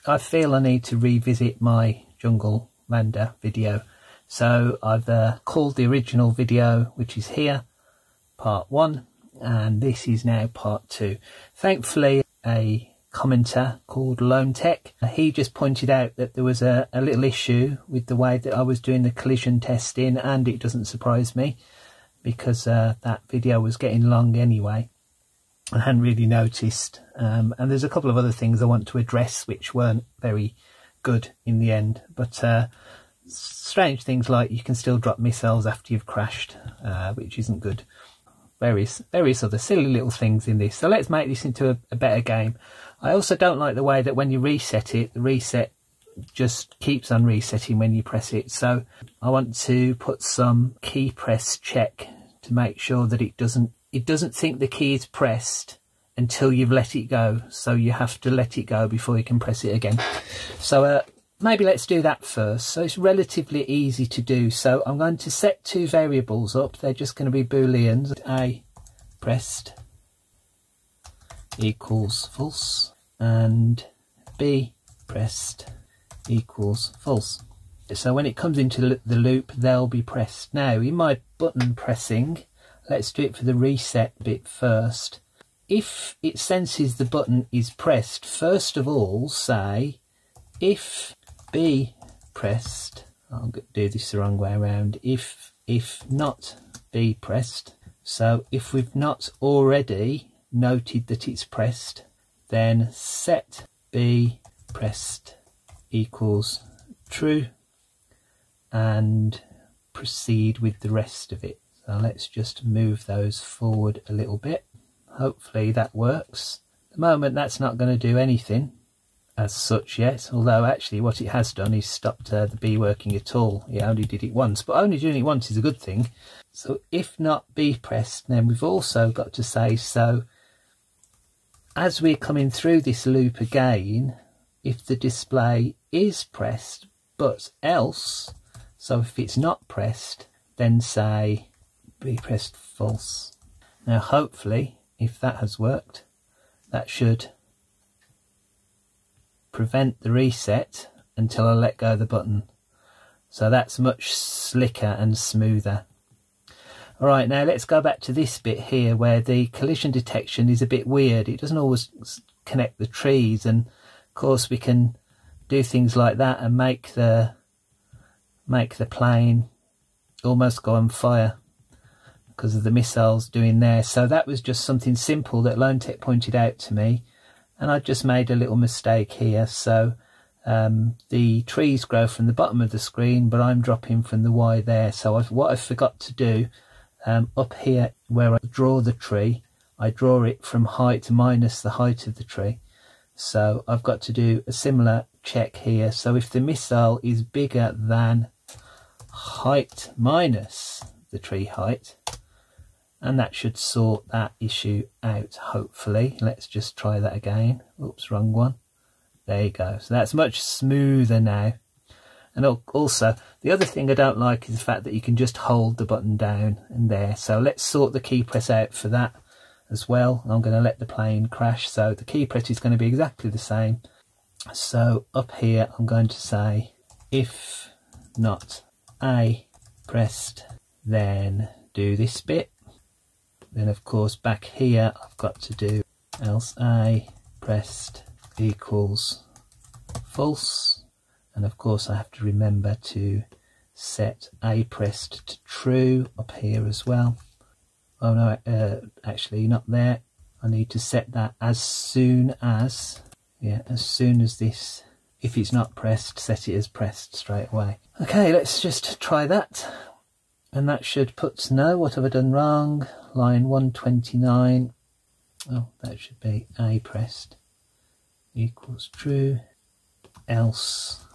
I feel I need to revisit my JungleLander video. So I've called the original video, which is here, part 1, and this is now part 2. Thankfully, a commenter called Lone Tech, he just pointed out that there was a little issue with the way that I was doing the collision testing, and it doesn't surprise me because that video was getting long anyway. I hadn't really noticed, and there's a couple of other things I want to address which weren't very good in the end, but strange things like you can still drop missiles after you've crashed, which isn't good. Various other silly little things in this. So let's make this into a better game. I also don't like the way that when you reset it, the reset just keeps on resetting when you press it. So I want to put some key press check to make sure that it doesn't think the key is pressed until you've let it go. So you have to let it go before you can press it again. So maybe let's do that first. So it's relatively easy to do. So I'm going to set 2 variables up. They're just going to be booleans. A pressed equals false and B pressed equals false. So when it comes into the loop, they'll be pressed. Now in my button pressing, let's do it for the reset bit first. If it senses the button is pressed, first of all say if B pressed, I'll do this the wrong way around, if not B pressed. So if we've not already noted that it's pressed, then set B pressed equals true and proceed with the rest of it. So let's just move those forward a little bit. Hopefully that works. At the moment that's not going to do anything as such yet, although actually what it has done is stopped the B working at all. It only did it once, but only doing it once is a good thing. So if not B pressed, then we've also got to say, so as we're coming through this loop again, if the display is pressed but else, so if it's not pressed, then say B pressed false. Now hopefully if that has worked, that should prevent the reset until I let go of the button. So that's much slicker and smoother. Alright, now let's go back to this bit here where the collision detection is a bit weird. It doesn't always connect the trees, and of course we can do things like that and make the plane almost go on fire because of the missiles doing there. So that was just something simple that Lone Tech pointed out to me, and I just made a little mistake here. So the trees grow from the bottom of the screen, but I'm dropping from the Y there. So what I forgot to do, up here where I draw the tree, I draw it from height minus the height of the tree. So I've got to do a similar check here. So if the missile is bigger than height minus the tree height, and that should sort that issue out, hopefully. Let's just try that again. Oops, wrong one. There you go. So that's much smoother now. And also, the other thing I don't like is the fact that you can just hold the button down and there. So let's sort the key press out for that as well. I'm going to let the plane crash. So the key press is going to be exactly the same. So up here, I'm going to say, if not A pressed, then do this bit. Then of course back here I've got to do else A pressed equals false, and of course I have to remember to set A pressed to true up here as well. Oh no, actually not there. I need to set that as soon as, yeah, as soon as this, if it's not pressed, set it as pressed straight away. Okay, let's just try that. And that should put, no, what have I done wrong? Line 129. Oh, that should be A pressed equals true, else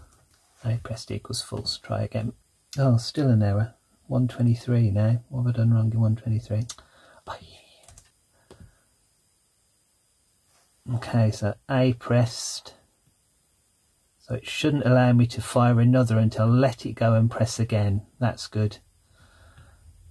A pressed equals false. Try again. Oh, still an error. 123 now. What have I done wrong in 123? Okay, so A pressed. So it shouldn't allow me to fire another until I let it go and press again. That's good.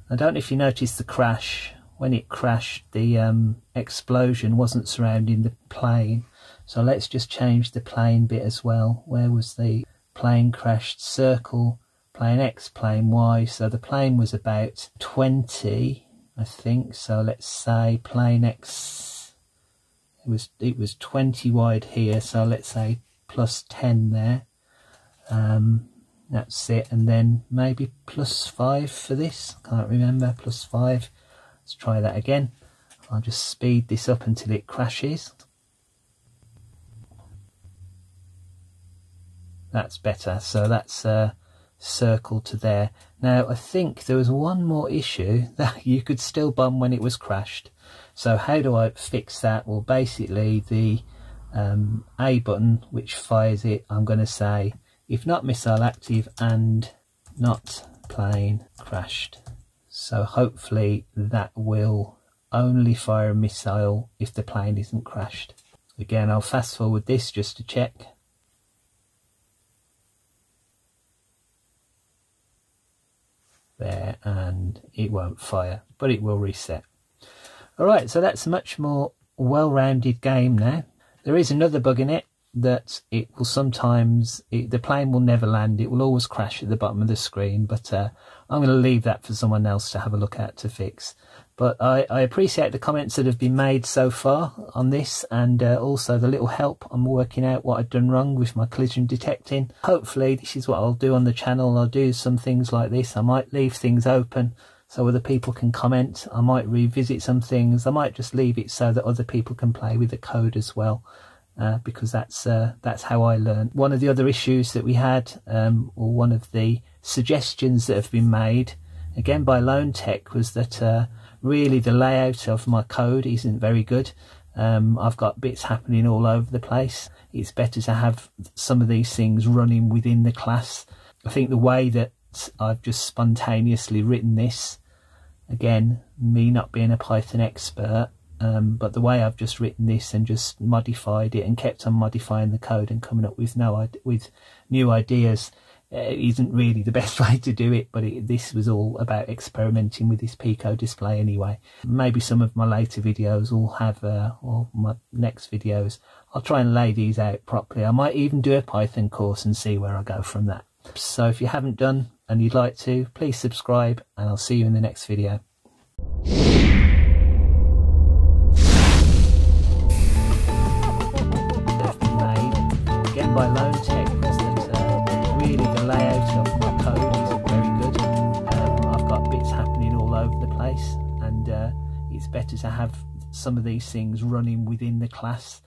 I don't know if you noticed the crash. When it crashed, the explosion wasn't surrounding the plane. So let's just change the plane bit as well. Where was the plane crashed? Circle, plane X, plane Y. So the plane was about 20, I think. So let's say plane X, it was 20 wide here. So let's say plus 10 there. That's it. And then maybe plus 5 for this. Can't remember. Plus 5. Let's try that again. I'll just speed this up until it crashes. That's better. So that's circle to there. Now I think there was one more issue that you could still bum when it was crashed. So how do I fix that? Well, basically the A button which fires it, I'm going to say if not missile active and not plane crashed. So hopefully that will only fire a missile if the plane isn't crashed. Again, I'll fast forward this just to check. There, and it won't fire, but it will reset. Alright, so that's a much more well-rounded game now. There is another bug in it, that it will sometimes, the plane will never land, it will always crash at the bottom of the screen, but I'm going to leave that for someone else to have a look at to fix. But I appreciate the comments that have been made so far on this, and also the little help I'm working out what I've done wrong with my collision detecting. Hopefully this is what I'll do on the channel. I'll do some things like this. I might leave things open so other people can comment. I might revisit some things. I might just leave it so that other people can play with the code as well. Because that's how I learned. One of the other issues that we had, or one of the suggestions that have been made, again by Lone Tech, was that really the layout of my code isn't very good. I've got bits happening all over the place. It's better to have some of these things running within the class. I think the way that I've just spontaneously written this, again, me not being a Python expert, but the way I've just written this and just modified it and kept on modifying the code and coming up with new ideas isn't really the best way to do it. But this was all about experimenting with this PicoDisplay anyway. Maybe some of my later videos will have, or my next videos, I'll try and lay these out properly. I might even do a Python course and see where I go from that. So if you haven't done and you'd like to, please subscribe, and I'll see you in the next video. By Lone Tech was that really the layout of my code isn't very good. I've got bits happening all over the place, and it's better to have some of these things running within the class.